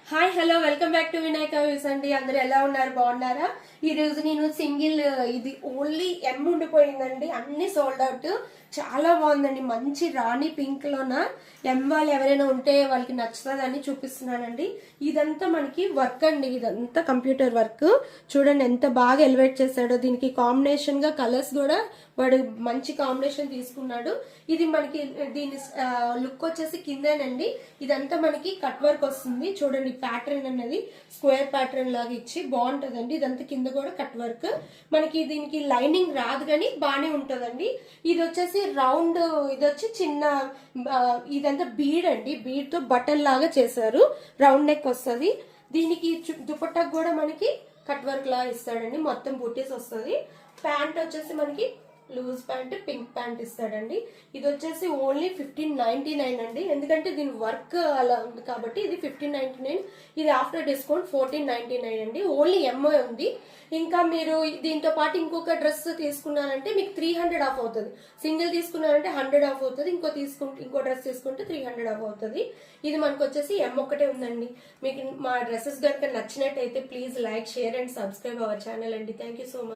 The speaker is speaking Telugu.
Hi hello welcome back to Vinayaka views అండి. అందరూ ఎలా ఉన్నారు, బాగున్నారా? ఈ రోజు నేను సింగిల్ ఇది ఓన్లీ ఎం ఉండిపోయిందండి, అన్ని సోల్డ్ అవుట్. చాలా బాగుందండి, మంచి రాణి పింక్ లోన ఎం వాళ్ళు ఎవరైనా ఉంటే వాళ్ళకి నచ్చుతుందని చూపిస్తున్నానండి. ఇదంతా మనకి వర్క్ అండి, ఇదంతా కంప్యూటర్ వర్క్. చూడండి ఎంత బాగా ఎలివేట్ చేశాడో. దీనికి కాంబినేషన్ గా కలర్స్ కూడా వాడు మంచి కాంబినేషన్ తీసుకున్నాడు. ఇది మనకి దీని లుక్ వచ్చేసి కిందేనండి. ఇదంతా మనకి కట్ వర్క్ వస్తుంది. చూడండి ప్యాటర్న్ అనేది స్క్వేర్ ప్యాటర్న్ లాగా ఇచ్చి బాగుంటదండి. ఇదంతా కింద కూడా కట్ వర్క్. మనకి దీనికి లైనింగ్ రాదు కానీ బానే ఉంటదండి. ఇది వచ్చేసి రౌండ్, ఇది వచ్చి చిన్న, ఇదంతా బీడ్ అండి. బీడ్ తో బటన్ లాగా చేశారు. రౌండ్ నెక్ వస్తుంది. దీనికి దుపట్టాకు కూడా మనకి కట్ వర్క్ లాగా ఇస్తాడండి. మొత్తం బుటీస్ వస్తుంది. ప్యాంట్ వచ్చేసి మనకి లూజ్ ప్యాంట్, పింక్ ప్యాంట్ ఇస్తాడండి. ఇది వచ్చేసి ఓన్లీ 1599 అండి. ఎందుకంటే దీని వర్క్ అలా ఉంది కాబట్టి ఇది 1599. ఇది ఆఫ్టర్ డిస్కౌంట్ 1499 అండి. ఓన్లీ ఎంఐ ఉంది. ఇంకా మీరు దీంతో పాటు ఇంకొక డ్రెస్ తీసుకున్నారంటే మీకు 300 ఆఫ్ అవుతుంది. సింగిల్ తీసుకున్నారంటే 100 ఆఫ్ అవుతుంది. ఇంకో డ్రెస్ తీసుకుంటే 300 ఆఫ్ అవుతుంది. ఇది మనకు వచ్చేసి ఎం ఒక్కటే ఉందండి. మీకు మా డ్రెస్సెస్ కనుక నచ్చినట్టయితే please like, share and subscribe our channel అండి. Thank you so much.